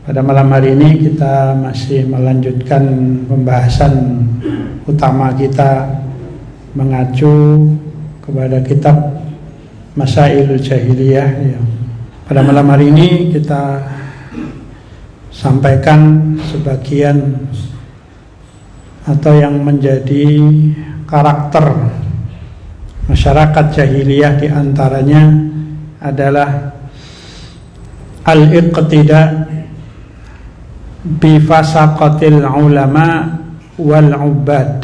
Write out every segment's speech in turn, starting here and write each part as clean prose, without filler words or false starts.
Pada malam hari ini kita masih melanjutkan pembahasan utama kita mengacu kepada kitab Masailul Jahiliyah. Pada malam hari ini kita sampaikan sebagian atau yang menjadi karakter masyarakat jahiliyah, diantaranya adalah al-iqtida bifasaqatil ulama wal ubad.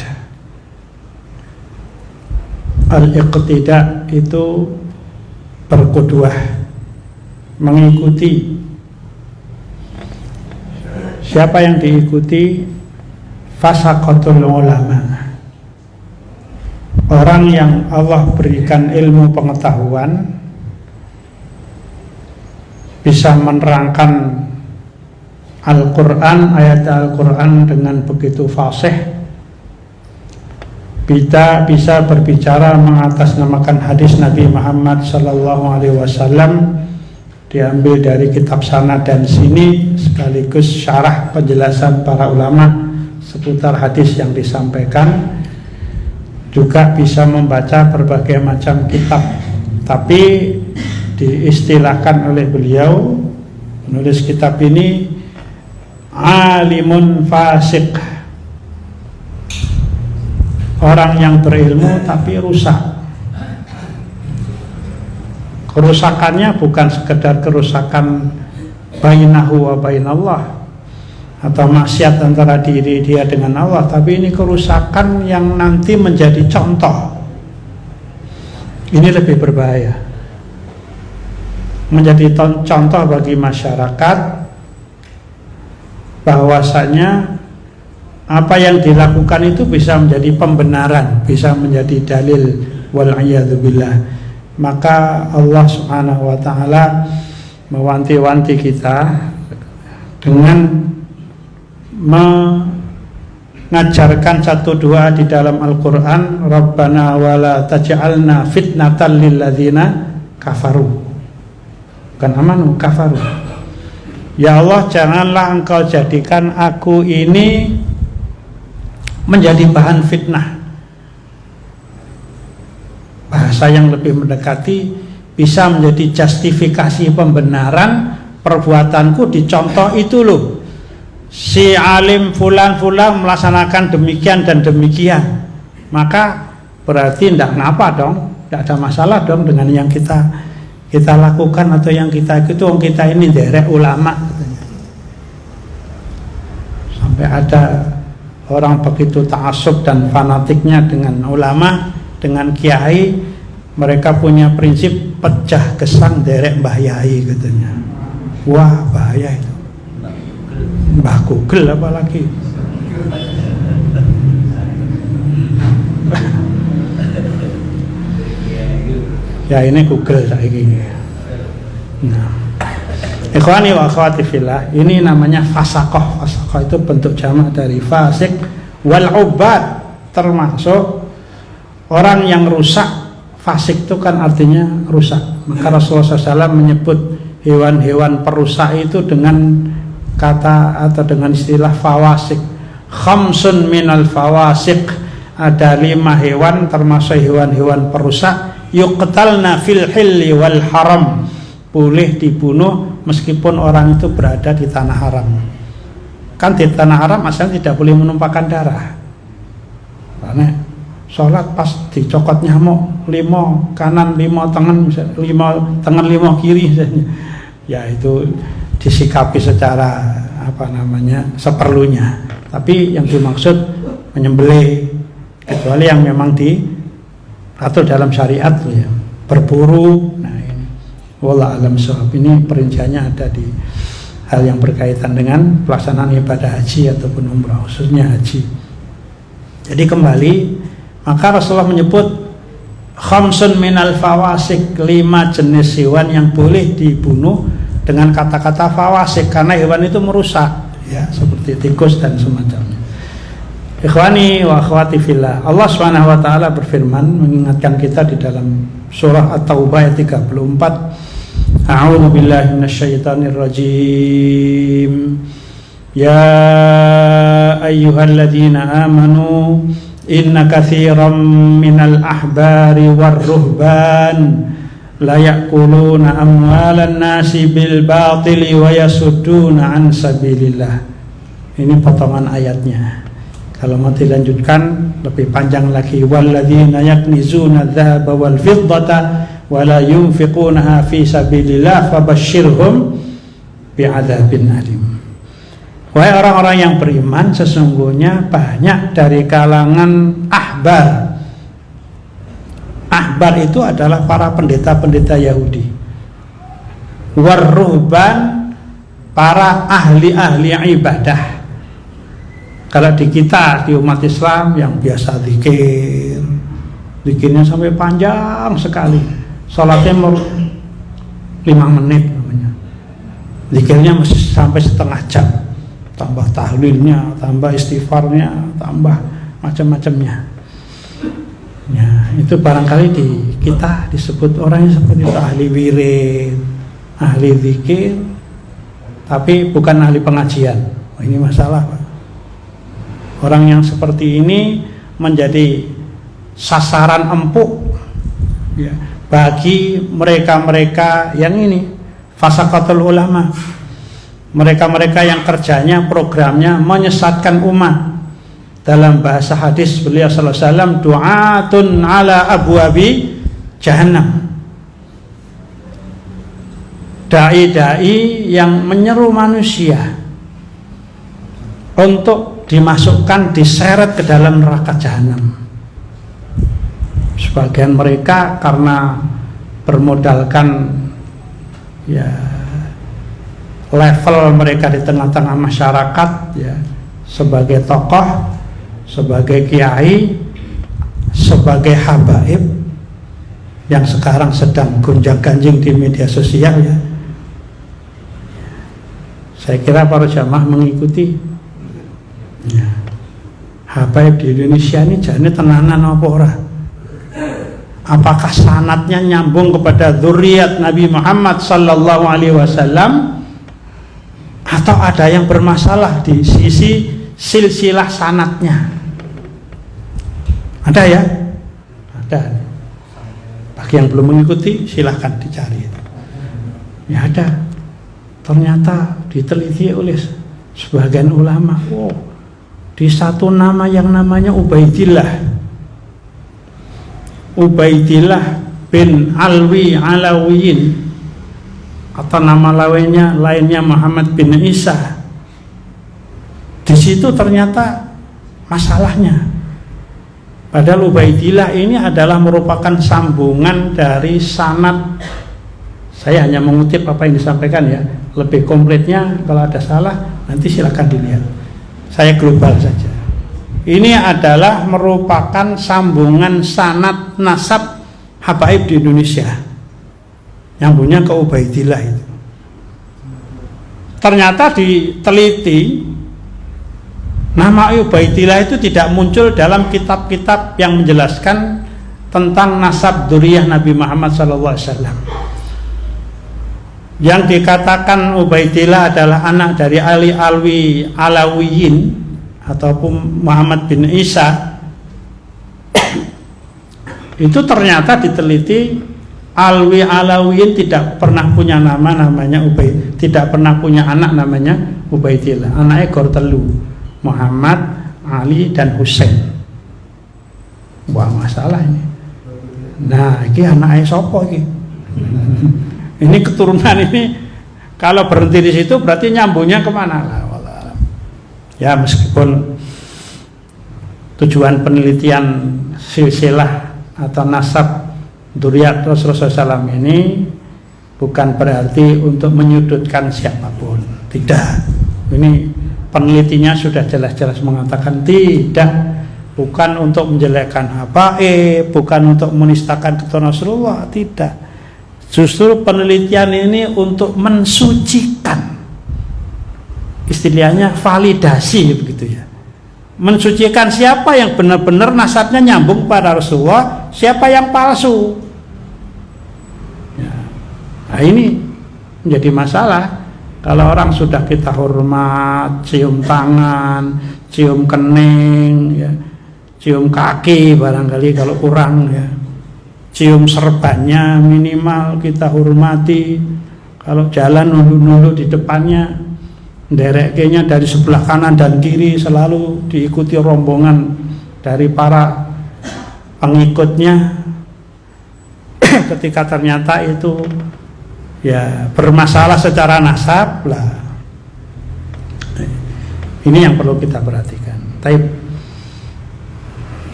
Al-iqtida itu berqudwah, mengikuti. Siapa yang diikuti? Fasaqatul ulama, orang yang Allah berikan ilmu pengetahuan, bisa menerangkan Al-Quran, ayat Al-Quran dengan begitu fasih, bisa berbicara mengatasnamakan hadis Nabi Muhammad SAW, diambil dari kitab sana dan sini, sekaligus syarah penjelasan para ulama seputar hadis yang disampaikan. Juga bisa membaca berbagai macam kitab, tapi diistilahkan oleh beliau, penulis kitab ini, alimun fasik, orang yang berilmu tapi rusak. Kerusakannya bukan sekedar kerusakan bainahu wa bainallah atau maksiat antara diri dia dengan Allah, tapi ini kerusakan yang nanti menjadi contoh. Ini lebih berbahaya, menjadi contoh bagi masyarakat bahwasanya apa yang dilakukan itu bisa menjadi pembenaran, bisa menjadi dalil, wal'iyadzubillah. Maka Allah subhanahu wa ta'ala mewanti-wanti kita dengan mengajarkan satu doa di dalam Al-Quran, Rabbana wala taj'alna fitnatan lilladzina kafaru, bukan amanu, kafaru. Ya Allah, janganlah engkau jadikan aku ini menjadi bahan fitnah. Bahasa yang lebih mendekati bisa menjadi justifikasi pembenaran perbuatanku, dicontoh itu loh, si alim fulan-fulan melaksanakan demikian dan demikian, maka berarti tidak ngapa dong, tidak ada masalah dong dengan yang kita lakukan atau yang kita itu. Kita ini derek ulama katanya. Sampai ada orang begitu ta'assub dan fanatiknya dengan ulama, dengan kiai. Mereka punya prinsip pecah gesang derek Mbah Yai katanya. Wah, bahaya itu. Mbah Google apalagi. Ya ini Google saiki. Nah, ikhwani wa akhwati fillah, ini namanya fasaqah. Fasaqah itu bentuk jamak dari fasik wal ubad, termasuk orang yang rusak. Fasik itu kan artinya rusak. Maka Rasulullah SAW menyebut hewan-hewan perusak itu dengan kata atau dengan istilah fawasik. Khamsun minal fawasik, ada 5 hewan termasuk hewan-hewan perusak, yuqtalna fil hilli wal haram, boleh dibunuh meskipun orang itu berada di tanah haram. Kan di tanah haram asalnya tidak boleh menumpahkan darah. Karena sholat pas dicokot nyamuk, 5 kanan 5 tangan, 5 tangan 5 kiri misalnya, ya itu disikapi secara seperlunya. Tapi yang dimaksud menyembelih, kecuali yang memang diatur dalam syariat ya, berburu. Nah ini wallah alam shawab, ini perinciannya ada di hal yang berkaitan dengan pelaksanaan ibadah haji ataupun umrah, khususnya haji. Jadi kembali, maka Rasulullah menyebut khamsun minal fawasik, 5 jenis hewan yang boleh dibunuh dengan kata-kata fawasik, karena hewan itu merusak ya, seperti tikus dan semacamnya. Ikhwani wa akhwati fillah, Allah Subhanahu wa taala berfirman mengingatkan kita di dalam surah At-Taubah ayat 34, A'udzu billahi minasyaitonir rajim. Ya ayyuhalladzina amanu inna katsiran minal ahbari warruhban la ya'kuluna amwalan nasi bil batili wa yasudduna an sabilillah. Ini potongan ayatnya. Kalau mau dilanjutkan lebih panjang lagi, walladzina yaknizuna dzahaba wal fiddata wa la yunfiqunaha fi sabilillah fabashshirhum bi'adzabin alim. Wahai orang-orang yang beriman, sesungguhnya banyak dari kalangan ahbar. Ahbar itu adalah para pendeta-pendeta Yahudi. Warruhban, para ahli-ahli ibadah. Kalau di kita, di umat Islam yang biasa zikir, zikirnya sampai panjang sekali, sholatnya 5 menit namanya. Zikirnya mesti sampai setengah jam, tambah tahlilnya, tambah istighfarnya, tambah macam-macamnya. Ya, itu barangkali di kita disebut orangnya seperti itu, ahli wirid, ahli zikir, tapi bukan ahli pengajian. Ini masalah, Pak. Orang yang seperti ini menjadi sasaran empuk ya, bagi mereka-mereka yang ini fasaqatul ulama, mereka-mereka yang kerjanya, programnya menyesatkan umat. Dalam bahasa hadis beliau sallallahu alaihi wasallam, du'atun ala abwabi jahannam, dai-dai yang menyeru manusia untuk dimasukkan, diseret ke dalam neraka jahanam. Sebagian mereka karena bermodalkan ya level mereka di tengah-tengah masyarakat ya, sebagai tokoh, sebagai kiai, sebagai habaib yang sekarang sedang gonjang-ganjing di media sosial ya. Saya kira para jamaah mengikuti. Ya. Habaib di Indonesia ini jane tenanan apa ora? Apakah sanadnya nyambung kepada zuriat Nabi Muhammad sallallahu alaihi wasallam atau ada yang bermasalah di sisi silsilah sanadnya? Ada ya? Ada. Bagi yang belum mengikuti silahkan dicari. Ya ada. Ternyata diteliti oleh sebagian ulama. Wow. Di satu nama yang namanya Ubaidillah bin Alwi Alawiyin, atau nama lainnya Muhammad bin Isa. Di situ ternyata masalahnya. Padahal Ubaidillah ini adalah merupakan sambungan dari sanad. Saya hanya mengutip apa yang disampaikan ya. Lebih komplitnya kalau ada salah nanti silakan dilihat. Saya global saja. Ini adalah merupakan sambungan sanad nasab habaib di Indonesia yang punya ke Ubaidillah itu. Ternyata diteliti, nama Ubaidillah itu tidak muncul dalam kitab-kitab yang menjelaskan tentang nasab dzurriyyah Nabi Muhammad SAW. Yang dikatakan Ubaidillah adalah anak dari Ali Alwi Alawiyin ataupun Muhammad bin Isa. Itu ternyata diteliti, Alwi Alawiyin tidak pernah punya nama namanya Ubaid, tidak pernah punya anak namanya Ubaidillah. Anaknya Gortelu, Muhammad, Ali dan Husain. Wah, masalah ini. Nah, ini anaknya sopo ini. Ini keturunan ini kalau berhenti di situ berarti nyambungnya kemana? Ya, meskipun tujuan penelitian silsilah atau nasab dzurriyyah Rasulullah SAW ini bukan berarti untuk menyudutkan siapapun, tidak. Ini penelitinya sudah jelas-jelas mengatakan tidak, bukan untuk menjelekkan habaib, bukan untuk menistakan keturunan Rasulullah, tidak. Justru penelitian ini untuk mensucikan, istilahnya validasi begitu ya, mensucikan siapa yang benar-benar nasabnya nyambung pada Rasulullah, siapa yang palsu ya. Nah ini menjadi masalah. Kalau orang sudah kita hormat, cium tangan, cium kening, ya, cium kaki barangkali kalau kurang, ya, cium serbannya minimal kita hormati. Kalau jalan nunduk-nunduk di depannya, ndereknya dari sebelah kanan dan kiri selalu diikuti rombongan dari para pengikutnya. Ketika ternyata itu ya bermasalah secara nasab lah, ini yang perlu kita perhatikan.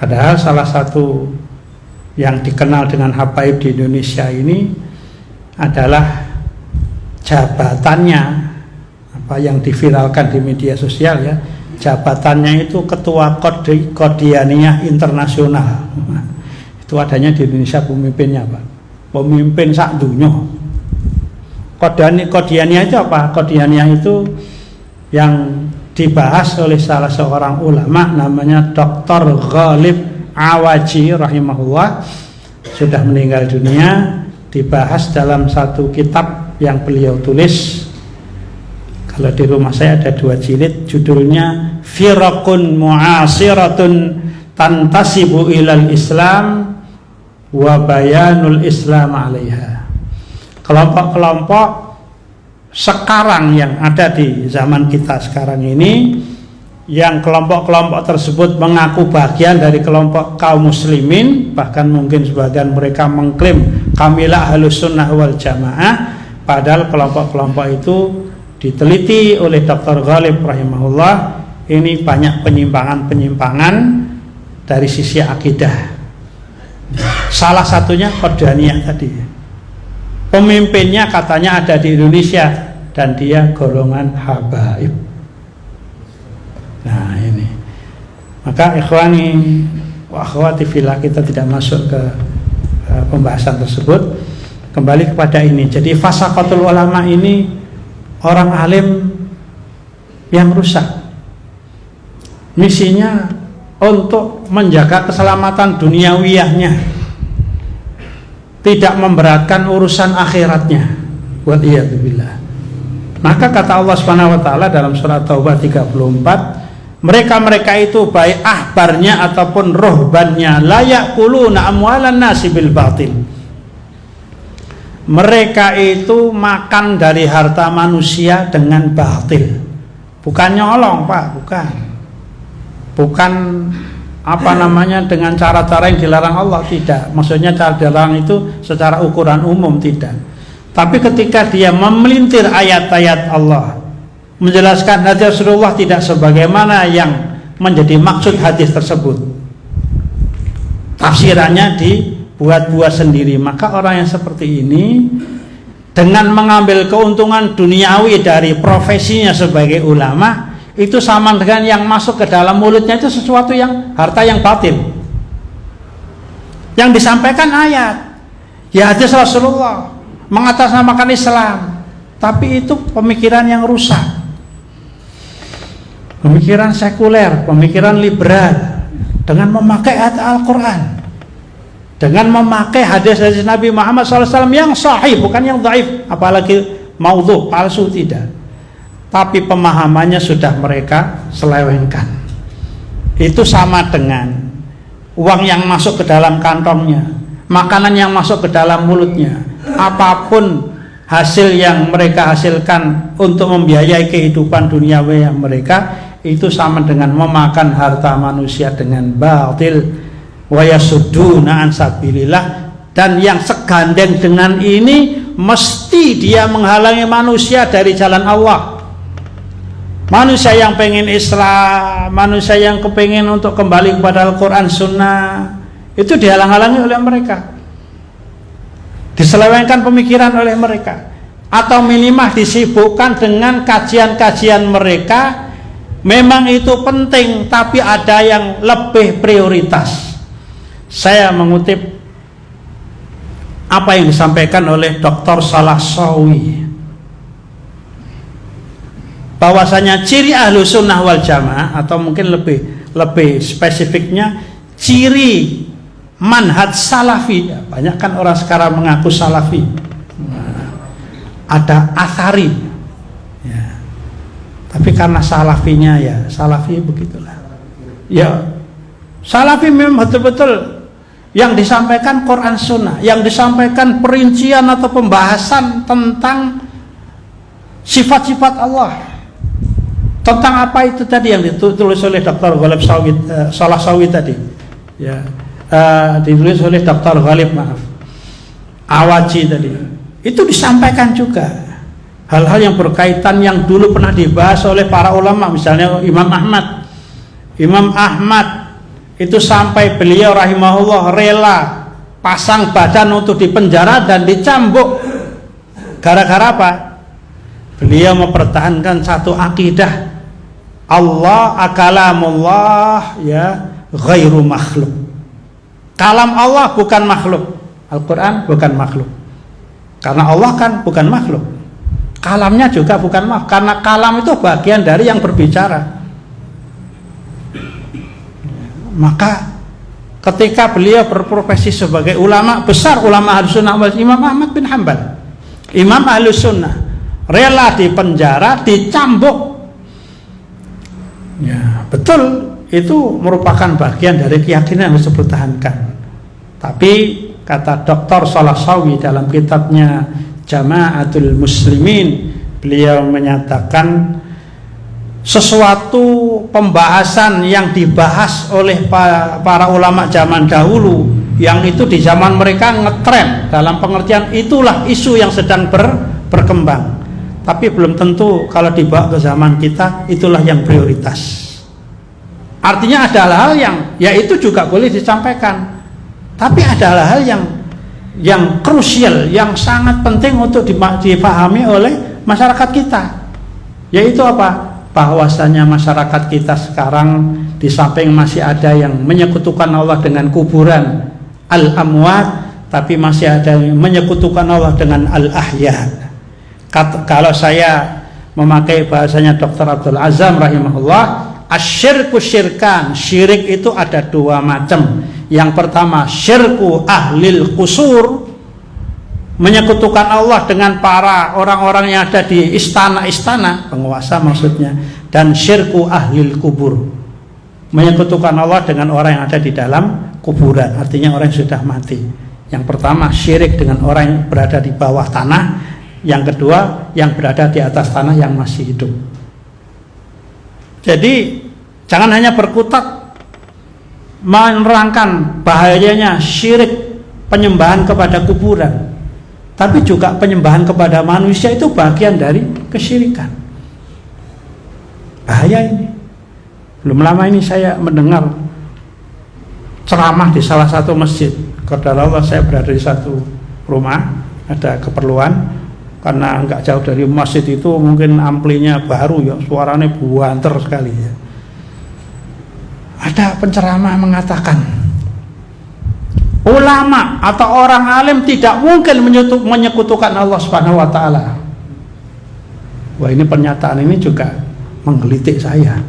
Padahal salah satu yang dikenal dengan habaib di Indonesia ini adalah jabatannya, apa yang diviralkan di media sosial, ya, jabatannya itu Ketua Qadianiyah Internasional. Itu adanya di Indonesia pemimpinnya, Pak. Pemimpin sak dunya. Qadianiyah itu apa? Qadianiyah itu yang dibahas oleh salah seorang ulama namanya Dr. Ghalib Awaji rahimahullah, sudah meninggal dunia. Dibahas dalam satu kitab yang beliau tulis. Kalau di rumah saya ada 2 jilid, judulnya Firaqun Mu'asiratun Tantasibu ilal Islam wa Bayanul Islam alaiha. Kelompok-kelompok sekarang yang ada di zaman kita sekarang ini, yang kelompok-kelompok tersebut mengaku bagian dari kelompok kaum muslimin, bahkan mungkin sebagian mereka mengklaim kamilah ahlus sunnah wal jamaah, padahal kelompok-kelompok itu diteliti oleh Dr. Ghalib rahimahullah, ini banyak penyimpangan-penyimpangan dari sisi akidah. Salah satunya Qadianiyah tadi, pemimpinnya katanya ada di Indonesia dan dia golongan habaib. Nah ini, maka ikhwani wa akhwati fillah, kita tidak masuk ke pembahasan tersebut. Kembali kepada ini. Jadi fasaqatul ulama ini orang alim yang rusak. Misinya untuk menjaga keselamatan duniawiyahnya, tidak memberatkan urusan akhiratnya. Waliyadzubillah. Maka kata Allah Subhanahu wa taala dalam surat Taubah 34, mereka-mereka itu baik ahbarnya ataupun rohbannya la ya'kuluna amwalan nasi bil batil. Mereka itu makan dari harta manusia dengan batil. Bukan nyolong, Pak, bukan apa namanya dengan cara-cara yang dilarang Allah, tidak. Maksudnya cara dilarang itu secara ukuran umum, tidak. Tapi ketika dia memelintir ayat-ayat Allah, menjelaskan hadis Rasulullah tidak sebagaimana yang menjadi maksud hadis tersebut, tafsirannya dibuat-buat sendiri, maka orang yang seperti ini dengan mengambil keuntungan duniawi dari profesinya sebagai ulama, itu sama dengan yang masuk ke dalam mulutnya itu sesuatu yang harta yang batil. Yang disampaikan ayat, ya hadis Rasulullah, mengatasnamakan Islam, tapi itu pemikiran yang rusak, pemikiran sekuler, pemikiran liberal, dengan memakai ayat Al-Quran, dengan memakai hadis-hadis Nabi Muhammad SAW yang sahih, bukan yang dhaif, apalagi maudhu, palsu, tidak. Tapi pemahamannya sudah mereka selewengkan. Itu sama dengan uang yang masuk ke dalam kantongnya, makanan yang masuk ke dalam mulutnya, apapun hasil yang mereka hasilkan untuk membiayai kehidupan duniawi yang mereka, itu sama dengan memakan harta manusia dengan batil. Wa yasudduna an sabilillah, dan yang segandeng dengan ini mesti dia menghalangi manusia dari jalan Allah. Manusia yang pengen Islam, manusia yang kepengen untuk kembali kepada Al-Quran Sunnah, itu dihalang-halangi oleh mereka, diselewengkan pemikiran oleh mereka, atau minimal disibukkan dengan kajian-kajian mereka. Memang itu penting, tapi ada yang lebih prioritas. Saya mengutip apa yang disampaikan oleh Dr. Salah Sawi, bahwasanya ciri ahlu sunnah wal jamaah, atau mungkin lebih spesifiknya ciri manhaj salafi. Banyak kan orang sekarang mengaku salafi. ada athari ya. Tapi karena salafinya ya salafi begitulah ya, salafi memang betul-betul yang disampaikan Quran Sunnah, yang disampaikan perincian atau pembahasan tentang sifat-sifat Allah, tentang apa itu tadi yang ditulis oleh Dr. Ghalib Salah Sawi tadi ya, ditulis oleh Dr. Ghalib Awaji tadi, itu disampaikan juga hal-hal yang berkaitan yang dulu pernah dibahas oleh para ulama. Misalnya Imam Ahmad itu sampai beliau rahimahullah rela pasang badan untuk dipenjara dan dicambuk gara-gara apa? Beliau mempertahankan satu akidah, Allah akalamullah ya ghairu makhluk, kalam Allah bukan makhluk, Al-Quran bukan makhluk, karena Allah kan bukan makhluk, kalamnya juga bukan makhluk, karena kalam itu bagian dari yang berbicara. Maka ketika beliau berprofesi sebagai ulama besar, ulama Ahlus Sunnah wal Imam Ahmad bin Hanbal, Imam Ahlus Sunnah, rela dipenjara, dicambuk. Ya, betul, itu merupakan bagian dari keyakinan yang harus dipertahankan. Tapi kata Dr. Salah Sawi dalam kitabnya Jama'atul Muslimin, beliau menyatakan sesuatu pembahasan yang dibahas oleh para ulama zaman dahulu, yang itu di zaman mereka ngetren, dalam pengertian itulah isu yang sedang berkembang, tapi belum tentu kalau dibawa ke zaman kita itulah yang prioritas. Artinya ada hal-hal yang ya itu juga boleh disampaikan, tapi ada hal-hal yang krusial, yang sangat penting untuk dipahami oleh masyarakat kita, yaitu apa? Bahwasanya masyarakat kita sekarang di samping masih ada yang menyekutukan Allah dengan kuburan al-amwat, tapi masih ada yang menyekutukan Allah dengan al-ahya. Kalau saya memakai bahasanya Dr. Abdul Azam rahimahullah, asyirku syirkan, syirik itu ada dua macam. Yang pertama syirku ahlil qusur, menyekutukan Allah dengan para orang-orang yang ada di istana-istana, penguasa maksudnya, dan syirku ahlil kubur, menyekutukan Allah dengan orang yang ada di dalam kuburan, artinya orang yang sudah mati. Yang pertama syirik dengan orang yang berada di bawah tanah, yang kedua yang berada di atas tanah yang masih hidup. Jadi jangan hanya berkutat menerangkan bahayanya syirik, penyembahan kepada kuburan, tapi juga penyembahan kepada manusia itu bagian dari kesyirikan. Bahaya ini. Belum lama ini saya mendengar ceramah di salah satu masjid. Qadarullah saya berada di satu rumah, ada keperluan, karena nggak jauh dari masjid itu mungkin amplinya baru ya, suaranya buanter sekali ya. Ada penceramah mengatakan, ulama atau orang alim tidak mungkin menyekutukan Allah Subhanahu wa taala. Wah, ini pernyataan ini juga menggelitik saya.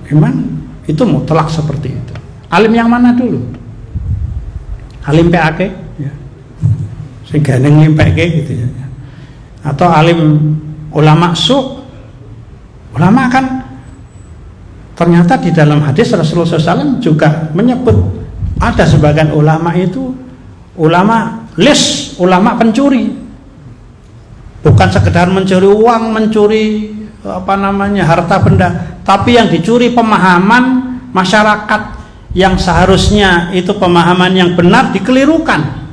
Memang itu mutlak seperti itu. Alim yang mana dulu? Alim PAK ya. Sehingga nglimpeke gitu ya. Atau alim ulama su? Ulama kan ternyata di dalam hadis Rasulullah SAW juga menyebut ada sebagian ulama itu ulama lis, ulama pencuri, bukan sekedar mencuri uang, mencuri harta benda, tapi yang dicuri pemahaman masyarakat yang seharusnya itu pemahaman yang benar dikelirukan,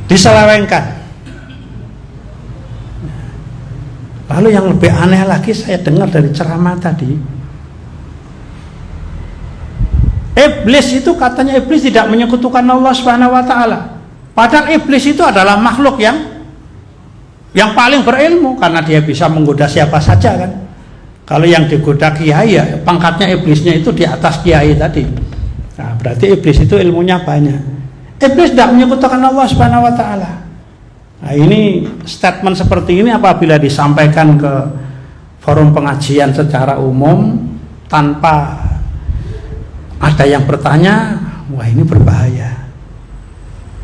diselewengkan. Lalu yang lebih aneh lagi saya dengar dari ceramah tadi, iblis itu katanya iblis tidak menyekutukan Allah Subhanahu wa taala. Padahal iblis itu adalah makhluk yang paling berilmu, karena dia bisa menggoda siapa saja kan. Kalau yang digoda kiai ya pangkatnya iblisnya itu di atas kiai tadi. Nah, berarti iblis itu ilmunya banyak. Iblis tidak menyekutukan Allah Subhanahu wa taala. Nah, ini statement seperti ini apabila disampaikan ke forum pengajian secara umum tanpa ada yang bertanya, wah ini berbahaya.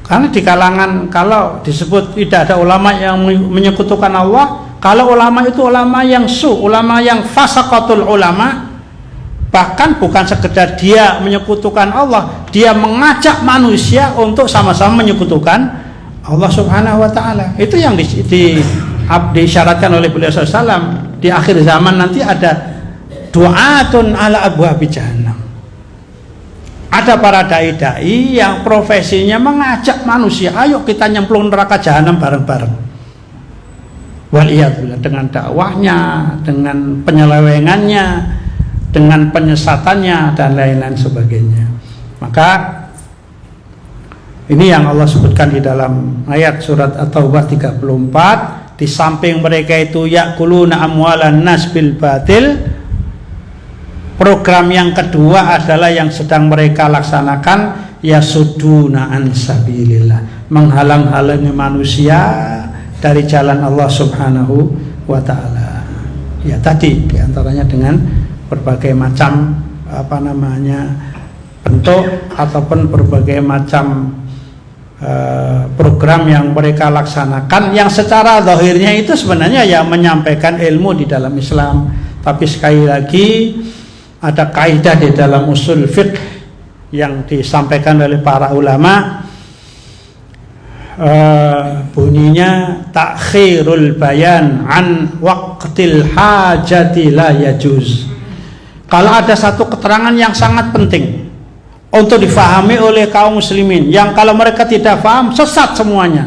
Karena di kalangan kalau disebut tidak ada ulama yang menyekutukan Allah, kalau ulama itu ulama yang ulama yang fasaqatul ulama, bahkan bukan sekedar dia menyekutukan Allah, dia mengajak manusia untuk sama-sama menyekutukan Allah Subhanahu wa taala. Itu yang disyaratkan oleh beliau SAW. Di akhir zaman nanti ada du'atun ala abwabi jahannam. Ada para dai-dai yang profesinya mengajak manusia, ayo kita nyemplung neraka jahanam bareng-bareng. Waliyadzubillah, dengan dakwahnya, dengan penyelewengannya, dengan penyesatannya dan lain-lain sebagainya. Maka ini yang Allah sebutkan di dalam ayat surat At-Taubah 34, di samping mereka itu yakuluna amwalan nas bil batil. Program yang kedua adalah yang sedang mereka laksanakan, yasuduna an sabilillah, menghalang-halangi manusia dari jalan Allah Subhanahu wa taala. Ya tadi diantaranya dengan berbagai macam bentuk ataupun berbagai macam program yang mereka laksanakan, yang secara zahirnya itu sebenarnya ya menyampaikan ilmu di dalam Islam, tapi sekali lagi ada kaidah di dalam usul fiqh yang disampaikan oleh para ulama, bunyinya takhirul bayan an waqtil hajati la yajuz. Kalau ada satu keterangan yang sangat penting untuk difahami oleh kaum muslimin, yang kalau mereka tidak paham sesat semuanya,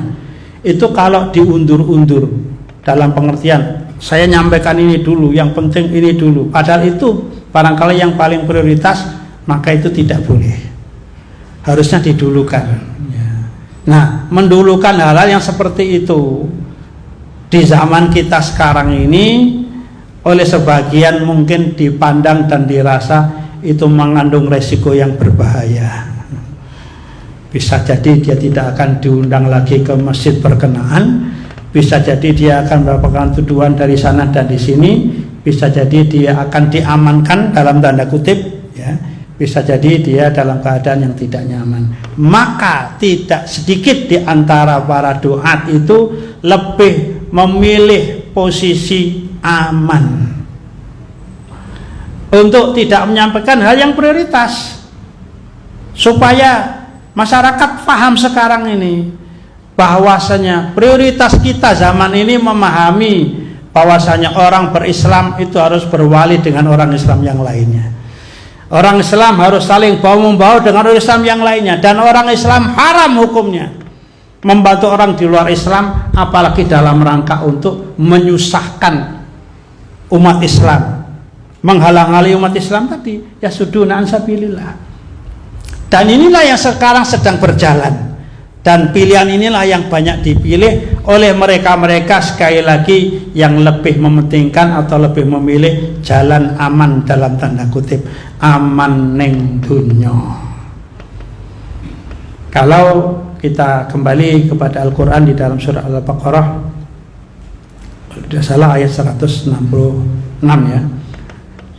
itu kalau diundur-undur, dalam pengertian saya nyampaikan ini dulu, yang penting ini dulu, padahal itu barangkali yang paling prioritas, maka itu tidak boleh, harusnya didulukan. Nah, mendulukan hal-hal yang seperti itu di zaman kita sekarang ini oleh sebagian mungkin dipandang dan dirasa itu mengandung resiko yang berbahaya. Bisa jadi dia tidak akan diundang lagi ke masjid berkenaan, bisa jadi dia akan mendapatkan tuduhan dari sana dan di sini, bisa jadi dia akan diamankan dalam tanda kutip, ya. Bisa jadi dia dalam keadaan yang tidak nyaman. Maka tidak sedikit di antara para duat itu lebih memilih posisi aman untuk tidak menyampaikan hal yang prioritas, supaya masyarakat paham sekarang ini bahwasanya prioritas kita zaman ini memahami bahwasanya orang berislam itu harus berwali dengan orang Islam yang lainnya. Orang Islam harus saling bahu-membahu dengan orang Islam yang lainnya, dan orang Islam haram hukumnya membantu orang di luar Islam, apalagi dalam rangka untuk menyusahkan umat Islam, menghalang-halangi umat Islam tadi, yasuduna an sabilillah. Dan inilah yang sekarang sedang berjalan. Dan pilihan inilah yang banyak dipilih oleh mereka-mereka sekali lagi yang lebih mementingkan atau lebih memilih jalan aman dalam tanda kutip, aman neng dunya. Kalau kita kembali kepada Al-Quran di dalam surah Al-Baqarah, tidak salah ayat 166 ya,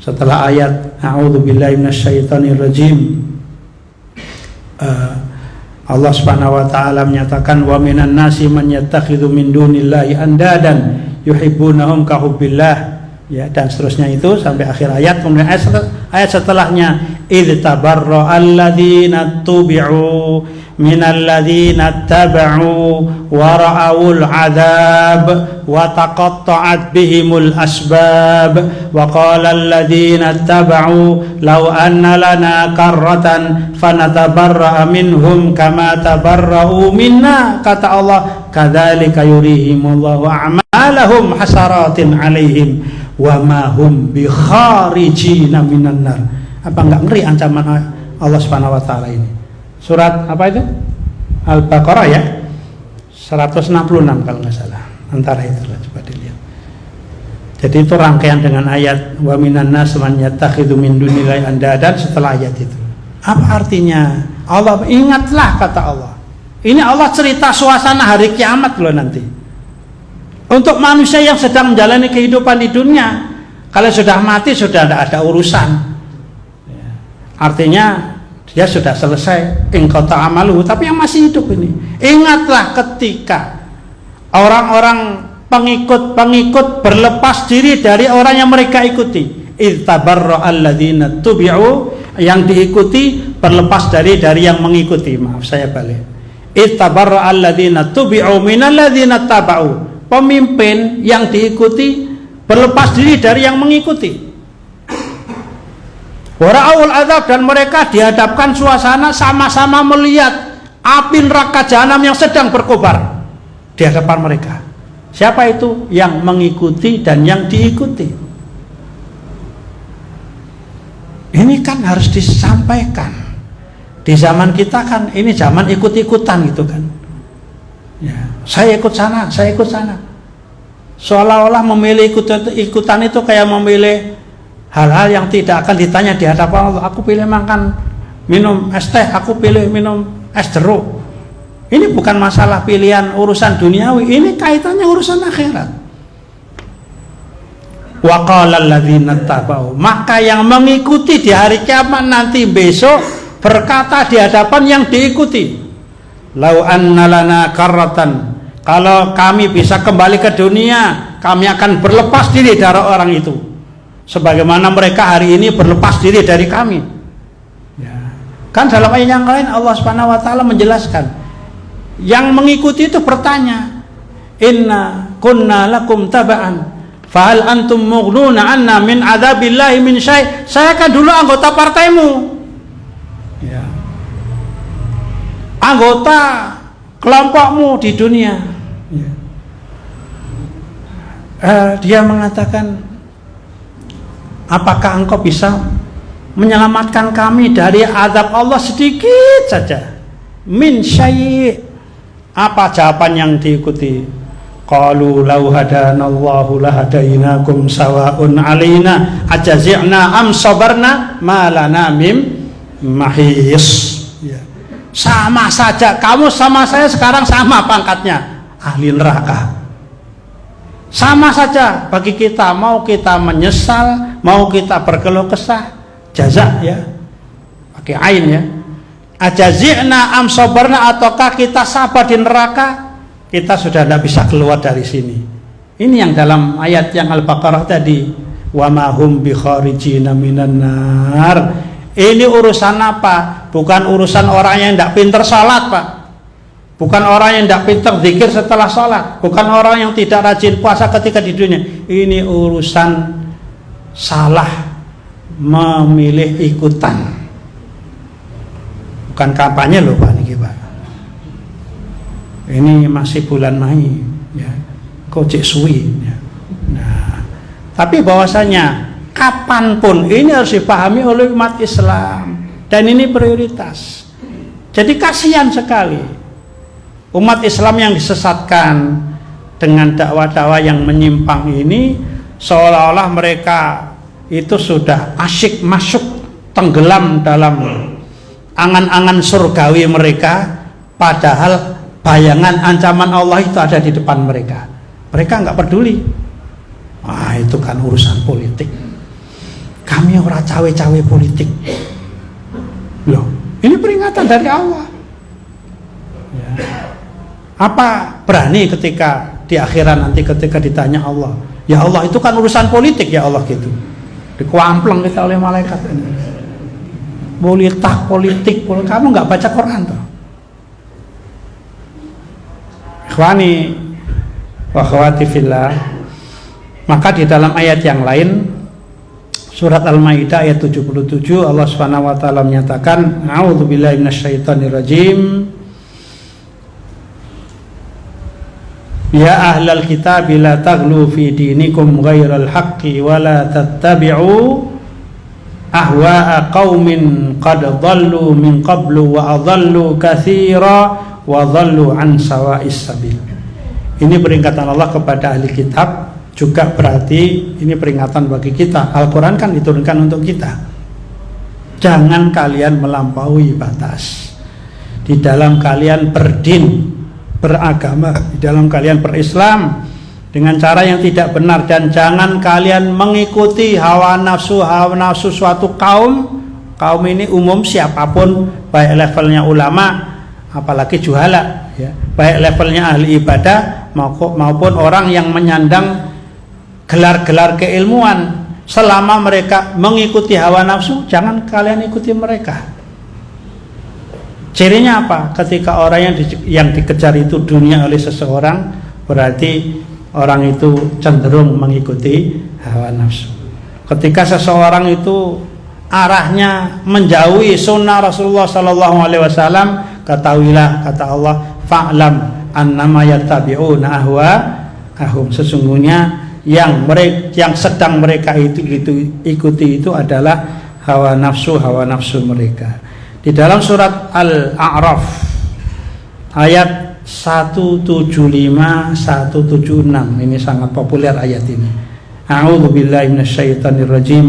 setelah ayat a'udzubillahi minasyaitonirrajim, Allah Subhanahu wa taala menyatakan wa minan nasi man yattakhidhu min dunillahi andadan yuhibbunahum ka hubbillah, ya, dan seterusnya itu sampai akhir ayat. Kemudian ayat setelahnya idz tabarra alladzina tubi'u minal ladzina taba'u wa ra'awul 'adzab wa taqatta'at bihimul asbab wa qala alladzina taba'u law anna lana karratan fanatabarra'a minhum kama tabarra'u minna, kata Allah kadzalika yurihimullahu a'malahum hasaratin 'alaihim wa ma hum bi kharijina minan nar. Apa enggak ngeri ancaman Allah Subhanahu wa taala ini? Surat apa itu? Al-Baqarah ya, 166 kalau nggak salah, antara itu, coba dilihat. Jadi itu rangkaian dengan ayat wa minan nas man yattakhidhu min dunillahi andadan setelah ayat itu. Apa artinya? Allah, ingatlah kata Allah. Ini Allah cerita suasana hari kiamat loh nanti. Untuk manusia yang sedang menjalani kehidupan di dunia, kalau sudah mati sudah tidak ada urusan. Artinya dia sudah selesai ingqata amalu, tapi yang masih hidup ini, ingatlah ketika orang-orang pengikut berlepas diri dari orang yang mereka ikuti. Ittabarra alladzina tubi'u, yang diikuti berlepas dari yang mengikuti. Maaf saya balik. Ittabarra alladzina tubi'u minalladzina taba'u. Pemimpin yang diikuti berlepas diri dari yang mengikuti. Wara'ul azab, dan mereka dihadapkan suasana sama-sama melihat api neraka jahanam yang sedang berkobar di hadapan mereka. Siapa itu? Yang mengikuti dan yang diikuti. Ini kan harus disampaikan. Di zaman kita kan ini zaman ikut-ikutan gitu kan. Ya, saya ikut sana, saya ikut sana. Seolah-olah memilih ikutan itu kayak memilih hal-hal yang tidak akan ditanya di hadapan Allah. Aku pilih makan minum es teh, aku pilih minum es jeruk. Ini bukan masalah pilihan urusan duniawi, ini kaitannya urusan akhirat. Wa qala alladzina tabau, maka yang mengikuti di hari kiamat nanti besok berkata di hadapan yang diikuti, lau anna lana karratan, kalau kami bisa kembali ke dunia, kami akan berlepas diri dari orang itu, sebagaimana mereka hari ini berlepas diri dari kami. Ya. Kan dalam ayat yang lain Allah Subhanahu wa taala menjelaskan, yang mengikuti itu bertanya, inna kunna lakum taba'an fahal antum mughnuna anna min adzabillahi min syai'. Saya kan dulu anggota partaimu. Ya. Anggota kelompokmu di dunia. Ya. Dia mengatakan, apakah engkau bisa menyelamatkan kami dari azab Allah sedikit saja? Min syai'. Apa jawaban yang diikuti? Qalu law hadanallahu lahadainakum sawa'un alaina ajazi'na am sabarna ma lana mim mahis. Ya. Sama saja, kamu sama saya sekarang sama pangkatnya, ahli neraka. Sama saja bagi kita, mau kita menyesal, mau kita berkeluh kesah, jaza ya, pakai ain ya. Ajazi'na am sabarna, ataukah kita sabar di neraka, kita sudah tidak bisa keluar dari sini. Ini yang dalam ayat yang Al-Baqarah tadi, wa ma hum bi kharijina minan nar. Ini urusan apa? Bukan urusan orang yang tidak pintar salat, Pak. Bukan orang yang tidak pintar zikir setelah salat, bukan orang yang tidak rajin puasa ketika di dunia. Ini urusan salah memilih ikutan. Bukan kampanye loh Pak niki Pak. Ini masih bulan Mei ya. Kok cek suwi ya. Nah, tapi bahwasanya kapanpun ini harus dipahami oleh umat Islam, dan ini prioritas. Jadi kasihan sekali umat Islam yang disesatkan dengan dakwah-dakwah yang menyimpang ini, seolah-olah mereka itu sudah asyik masuk, tenggelam dalam angan-angan surgawi mereka, padahal bayangan ancaman Allah itu ada di depan mereka. Mereka nggak peduli. Ah, itu kan urusan politik. Kami orang cawe-cawe politik. Loh, ini peringatan dari Allah. Ya. Apa berani ketika di akhirat nanti ketika ditanya Allah, ya Allah itu kan urusan politik ya Allah gitu. Dikuampleng kita oleh malaikat ini. Politik, kamu nggak baca Quran toh? Ikhwani wa akhwati fillah, maka di dalam ayat yang lain surat Al-Maidah ayat 77 Allah Subhanahu wa taala menyatakan, a'udzubillahi minasyaitonirrajim, ya ahlal kitab la taghlu fi dinikum ghairal haqqi wa la tattabi'u ahwa'a qaumin qad dhallu min qablu wa adhallu katsira wa dhallu an sawa'is sabil. Ini peringatan Allah kepada ahli kitab, juga berarti ini peringatan bagi kita. Al-Quran kan diturunkan untuk kita. Jangan kalian melampaui batas di dalam kalian berdin, beragama, di dalam kalian berislam dengan cara yang tidak benar, dan jangan kalian mengikuti hawa nafsu suatu kaum Kaum ini umum siapapun, baik levelnya ulama, apalagi juhala, ya, baik levelnya ahli ibadah maupun orang yang menyandang gelar-gelar keilmuan, selama mereka mengikuti hawa nafsu, jangan kalian ikuti mereka. Cirinya apa? Ketika orang yang dikejar itu dunia oleh seseorang, berarti orang itu cenderung mengikuti hawa nafsu. Ketika seseorang itu arahnya menjauhi sunnah Rasulullah SAW, ketahuilah, kata Allah, fa'lam annama yattabi'una ahwa'ahum, sesungguhnya yang sedang mereka ikuti itu adalah hawa nafsu mereka. Di dalam surat Al-A'raf ayat 175 176, ini sangat populer ayat ini. A'udzubillahi minasyaitonirrajim.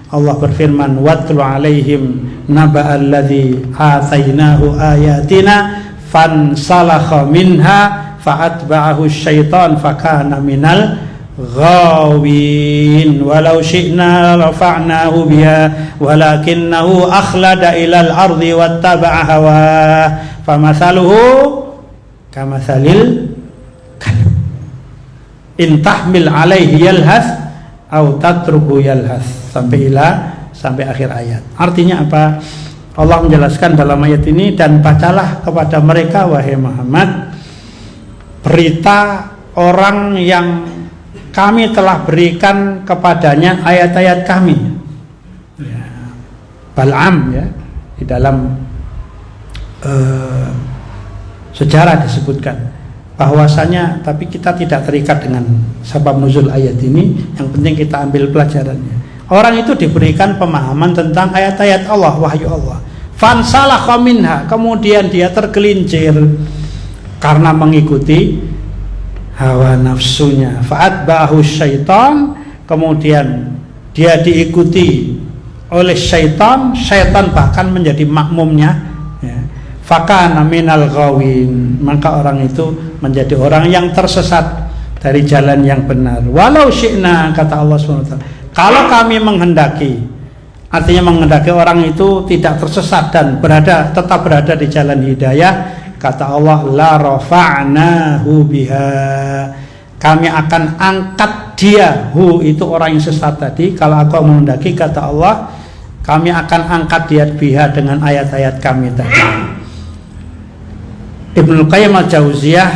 Allah berfirman, watlu alaihim naba'al ladzi atainahu ayatina fansalakha minha fa'atba'ahu syaitan fakana minal ghawin walau syi'na rafa'nahu biha walakinnahu akhlada ilal ardi wattaba'a hawa famathaluhu kamathalil kalb in tahmil alaihi yalhath au tatruku yalhath, sampai akhir ayat. Artinya apa? Allah menjelaskan dalam ayat ini, dan bacalah kepada mereka wahai Muhammad berita orang yang kami telah berikan kepadanya ayat-ayat kami. Ya. Bal'am, ya, di dalam sejarah disebutkan bahwasanya, tapi kita tidak terikat dengan sebab nuzul ayat ini, yang penting kita ambil pelajarannya. Orang itu diberikan pemahaman tentang ayat-ayat Allah, wahyu Allah. Fansalakha minha, kemudian dia tergelincir karena mengikuti hawa nafsunya. Fa'atba'ahu syaitan, kemudian dia diikuti oleh syaitan bahkan menjadi makmumnya, ya. Fakana minal ghawin, maka orang itu menjadi orang yang tersesat dari jalan yang benar. Walau syi'na, kata Allah SWT, kalau kami menghendaki, artinya menghendaki orang itu tidak tersesat dan tetap berada di jalan hidayah, kata Allah, la rafa'nahu biha, kami akan angkat dia, itu orang yang sesat tadi. Kalau aku menghendaki, kata Allah, kami akan angkat dia biha, dengan ayat-ayat kami tadi. Ibnu Qayyim al-Jauziyah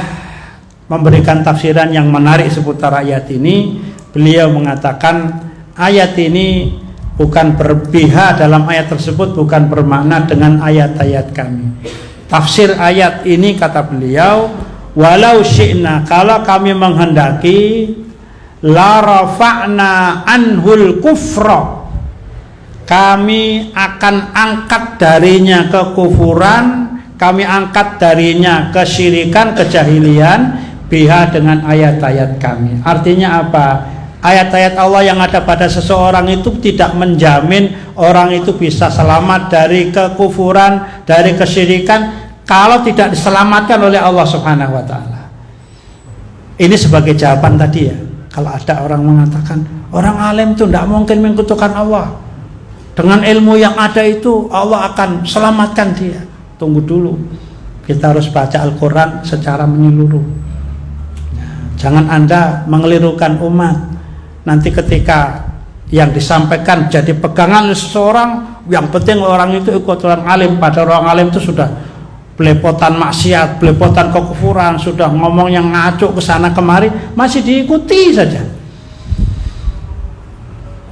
memberikan tafsiran yang menarik seputar ayat ini. Beliau mengatakan ayat ini bukan berpihak, dalam ayat tersebut bukan bermakna dengan ayat-ayat kami. Tafsir ayat ini, kata beliau, walau syi'na, kalau kami menghendaki, la rafa'na anhul kufra, kami akan angkat darinya kekufuran, kami angkat darinya kesyirikan, kejahilian, biha, dengan ayat-ayat kami. Artinya apa? Ayat-ayat Allah yang ada pada seseorang itu tidak menjamin orang itu bisa selamat dari kekufuran, dari kesyirikan, kalau tidak diselamatkan oleh Allah Subhanahu wa ta'ala. Ini sebagai jawaban tadi, ya. Kalau ada orang mengatakan orang alim itu tidak mungkin mengkutukan Allah, dengan ilmu yang ada itu Allah akan selamatkan dia. Tunggu dulu, kita harus baca Al-Quran secara menyeluruh. Jangan Anda mengelirukan umat. Nanti ketika yang disampaikan jadi pegangan seseorang, yang penting orang itu ikut orang alim, padahal orang alim itu sudah belepotan maksiat, belepotan kekufuran, sudah ngomong yang ngaco ke sana kemari, masih diikuti saja.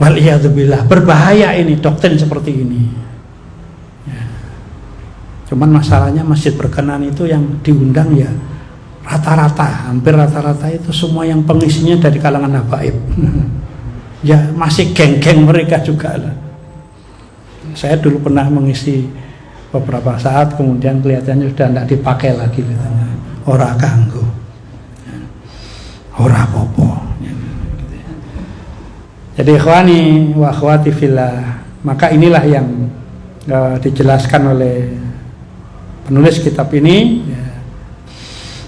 Waliyadzubillah, berbahaya ini doktrin seperti ini. Cuman masalahnya masjid berkenan itu yang diundang ya rata-rata, hampir rata-rata itu semua yang pengisinya dari kalangan habaib. Ya masih geng-geng mereka juga lah. Saya dulu pernah mengisi beberapa saat, kemudian kelihatannya sudah tidak dipakai lagi, katanya ora kanggo, ora popo. Jadi ikhwani wa akhwati fillah, maka inilah yang dijelaskan oleh penulis kitab ini, ya.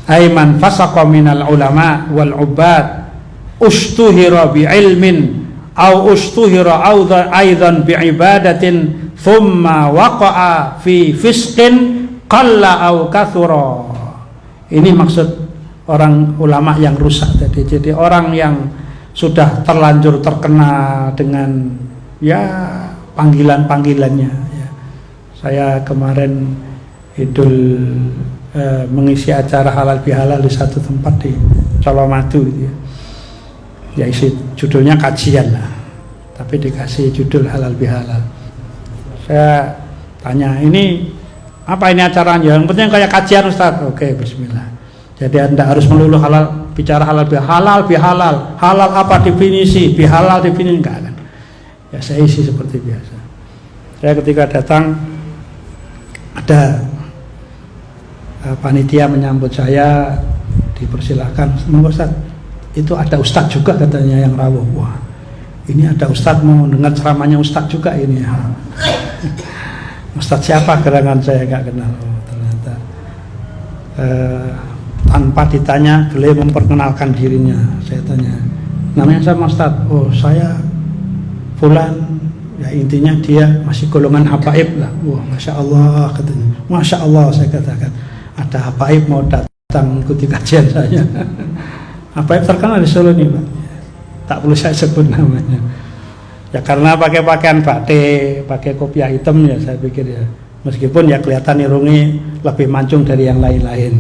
Aiman fasaqa minal ulama wal ubad ustuhira bi ilmin au ustuhira aidan bi ibadatin thumma waqa'a fi fisqin qalla au kathura. Ini maksud orang ulama yang rusak tadi. Jadi orang yang sudah terlanjur terkena dengan ya panggilan-panggilannya ya. Saya kemarin mengisi acara halal bihalal di satu tempat di Colomadu gitu ya. Ya isi judulnya kajian lah, tapi dikasih judul halal bihalal. Saya tanya, ini apa ini acaranya? Yang penting kayak kajian Ustaz. Oke, bismillah. Jadi Anda harus melulu halal, bicara halal bihalal. Halal apa definisi? Bihalal definisi enggak kan? Ya saya isi seperti biasa. Saya ketika datang ada panitia menyambut saya, dipersilahkan, monggo Ustaz. Itu ada Ustadz juga katanya yang rawuh. Wah, ini ada Ustadz mau dengar ceramahnya Ustadz juga ini ya. Ustadz siapa gerangan saya nggak kenal. Oh, ternyata tanpa ditanya beliau memperkenalkan dirinya. Saya tanya, namanya sama Ustadz. Oh saya fulan. Ya intinya dia masih golongan habaib lah. Wah masya Allah katanya. Masya Allah saya katakan. Ada habaib mau datang ikuti kajian saya. Habaib terkenal di Solo nih Pak. Tak perlu saya sebut namanya. Ya karena pakai pakaian batik, pakai kopiah hitam ya saya pikir ya. Meskipun ya kelihatan irungi lebih mancung dari yang lain-lain.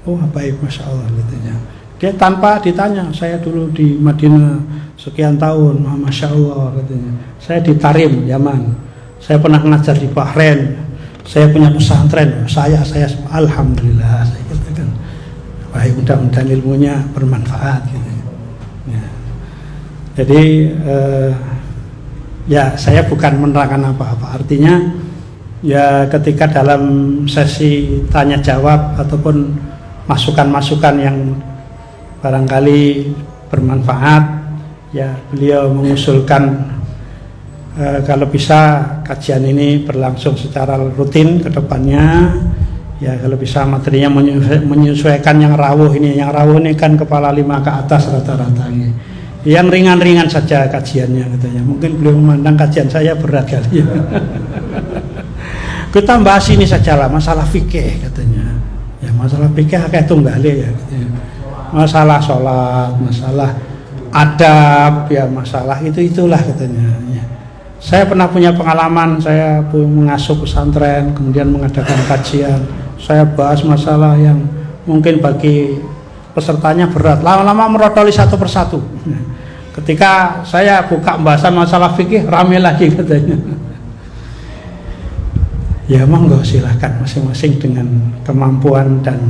Oh habaib masya Allah katanya. Dia tanpa ditanya, saya dulu di Madinah sekian tahun, masya Allah katanya. Saya di Tarim, Yaman. Saya pernah ngajar di Bahrain. Saya punya pesantren. Saya alhamdulillah saya katakan. Baik, mudah-mudahan ilmunya bermanfaat gitu. Ya. Jadi ya saya bukan menerangkan apa-apa. Artinya ya ketika dalam sesi tanya jawab ataupun masukan-masukan yang barangkali bermanfaat, ya beliau mengusulkan kalau bisa kajian ini berlangsung secara rutin ke depannya. Ya kalau bisa materinya menyesuaikan yang rawuh ini. Yang rawuh ini kan kepala 5 ke atas rata-rata ini. Yang ringan-ringan saja kajiannya katanya. Mungkin beliau memandang kajian saya berat kali ya. Kita bahas ini saja lah, masalah fikih katanya. Ya masalah fikih kayak tunggale ya katanya. Masalah sholat, masalah adab, ya masalah itulah katanya ya. Saya pernah punya pengalaman, saya mengasuh pesantren, kemudian mengadakan kajian. Saya bahas masalah yang mungkin bagi pesertanya berat, lama-lama merotoli satu persatu. Ketika saya buka pembahasan masalah fikih, rame lagi katanya. Ya monggo silahkan masing-masing dengan kemampuan dan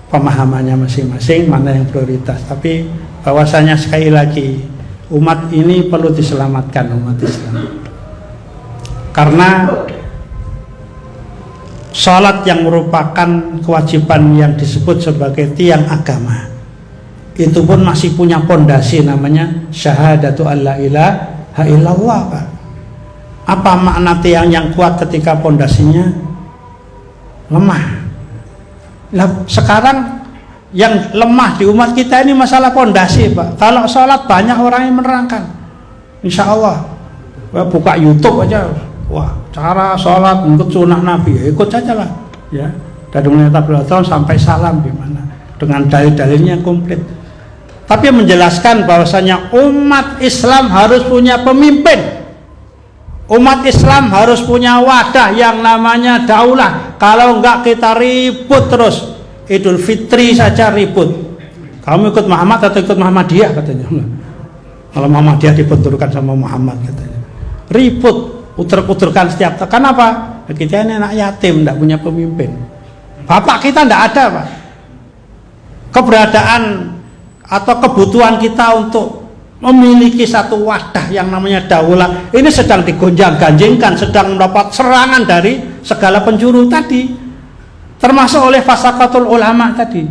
pemahamannya masing-masing mana yang prioritas. Tapi bahwasanya sekali lagi umat ini perlu diselamatkan, umat Islam. Karena sholat yang merupakan kewajiban yang disebut sebagai tiang agama, itu pun masih punya pondasi namanya syahadatu alla ilaha illallah Pak. Apa makna tiang yang kuat ketika pondasinya lemah? Nah, sekarang yang lemah di umat kita ini masalah pondasi Pak. Kalau sholat banyak orang yang menerangkan, insya Allah buka YouTube aja, wah cara sholat untuk sunnah Nabi, ya, ikut saja lah ya, dari mulai takbiratul sampai salam gimana dengan dalil-dalilnya komplit. Tapi menjelaskan bahwasanya umat Islam harus punya pemimpin, umat Islam harus punya wadah yang namanya daulah. Kalau enggak kita ribut terus. Idul Fitri saja ribut. Kamu ikut Muhammad atau ikut Muhammadiyah katanya. Kalau Muhammadiyah dibenturkan sama Muhammad katanya. Ribut, utur-uturkan setiap. Kenapa? Kita ini anak yatim, tidak punya pemimpin. Bapak kita tidak ada Pak. Keberadaan atau kebutuhan kita untuk memiliki satu wadah yang namanya daulah ini sedang digonjang-ganjingkan, sedang mendapat serangan dari segala penjuru tadi. Termasuk oleh fasaqatul ulama tadi.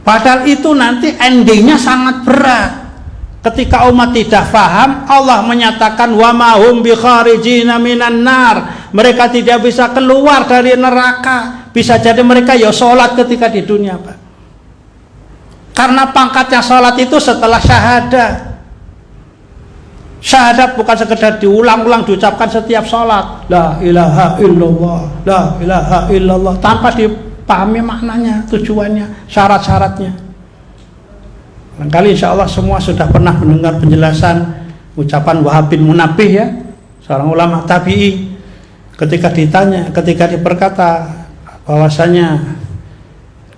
Padahal itu nanti endingnya sangat berat. Ketika umat tidak paham, Allah menyatakan wa ma hum bi kharijina minan nar. Mereka tidak bisa keluar dari neraka. Bisa jadi mereka ya sholat ketika di dunia Pak. Karena pangkatnya sholat itu setelah syahadah. Syahadat bukan sekedar diulang-ulang diucapkan setiap sholat, la ilaha illallah, la ilaha illallah, tanpa dipahami maknanya, tujuannya, syarat-syaratnya. Barangkali insya Allah semua sudah pernah mendengar penjelasan ucapan Wahab bin Munabbih ya, seorang ulama tabi'i, ketika diberkata bahwasanya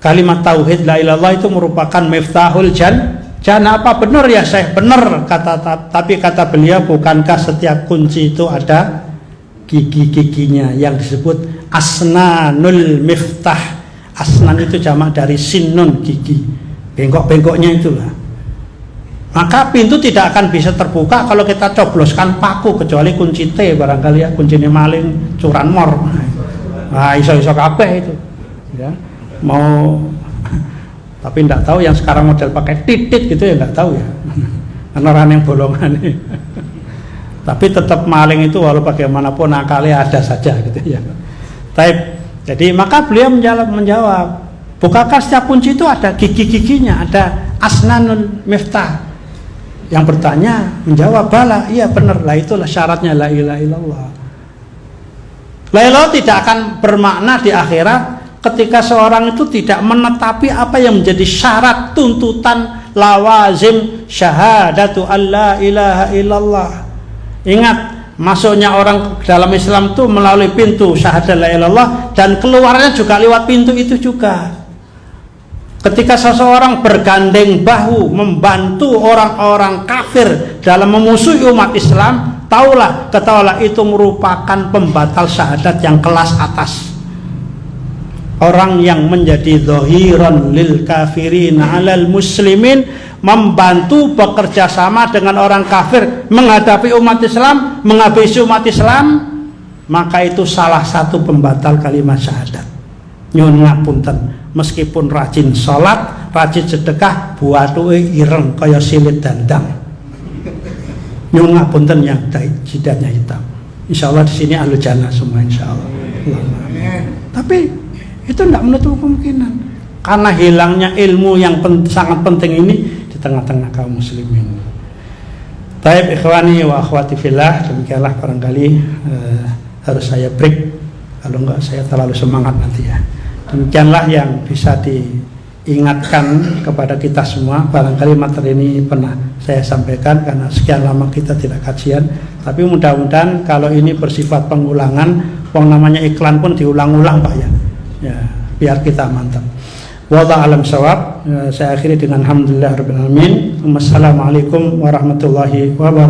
kalimat tauhid la ilallah itu merupakan miftahul jannah. Apa benar ya Syekh? Benar, tapi kata beliau, bukankah setiap kunci itu ada gigi-giginya yang disebut asnanul miftah. Asnan itu jamak dari sinun, gigi, bengkok-bengkoknya itulah. Maka pintu tidak akan bisa terbuka kalau kita cobloskan paku, kecuali kunci T barangkali ya, kuncinya maling curanmor. Nah, iso-iso kabeh itu ya. Mau tapi tidak tahu yang sekarang model pakai titit gitu ya, tidak tahu ya, karena orang yang bolongan ini. Tapi tetap maling itu walau bagaimanapun akalnya ada saja gitu ya. Jadi maka beliau menjawab, bukankah setiap kunci itu ada gigi-giginya, ada asnanul miftah? Yang bertanya menjawab, bala, iya benar lah, itulah syaratnya la ilaha illallah. La ilaha tidak akan bermakna di akhirat ketika seorang itu tidak menetapi apa yang menjadi syarat tuntutan lawazim syahadatu alla ilaha illallah. Ingat, masuknya orang dalam Islam itu melalui pintu syahadat la ilaha illallah, dan keluarnya juga lewat pintu itu juga. Ketika seseorang bergandeng bahu membantu orang-orang kafir dalam memusuhi umat Islam, ketahuilah itu merupakan pembatal syahadat yang kelas atas. Orang yang menjadi dhahiran lil kafirin 'alal muslimin, membantu bekerja sama dengan orang kafir menghadapi umat Islam, menghabisi umat Islam, maka itu salah satu pembatal kalimat syahadat. Nyun ngapunten, meskipun rajin sholat, rajin sedekah, buatuke ireng kaya silit dandang. Nyun ngapunten yang jidatnya hitam. Insyaallah di sini ahlu jannah semua insyaallah. Tapi itu tidak menutup kemungkinan, karena hilangnya ilmu yang sangat penting ini di tengah-tengah kaum muslimin. Taib ikhwani wa akhwati fillah, demikianlah barangkali harus saya break, kalau enggak saya terlalu semangat nanti ya. Demikianlah yang bisa diingatkan kepada kita semua. Barangkali materi ini pernah saya sampaikan karena sekian lama kita tidak kajian, tapi mudah-mudahan kalau ini bersifat pengulangan, namanya iklan pun diulang-ulang Pak ya. Ya, biar kita mantap. Wallahu alam shawab. Saya akhiri dengan alhamdulillah rabbil alamin. Wassalamualaikum warahmatullahi wabarakatuh.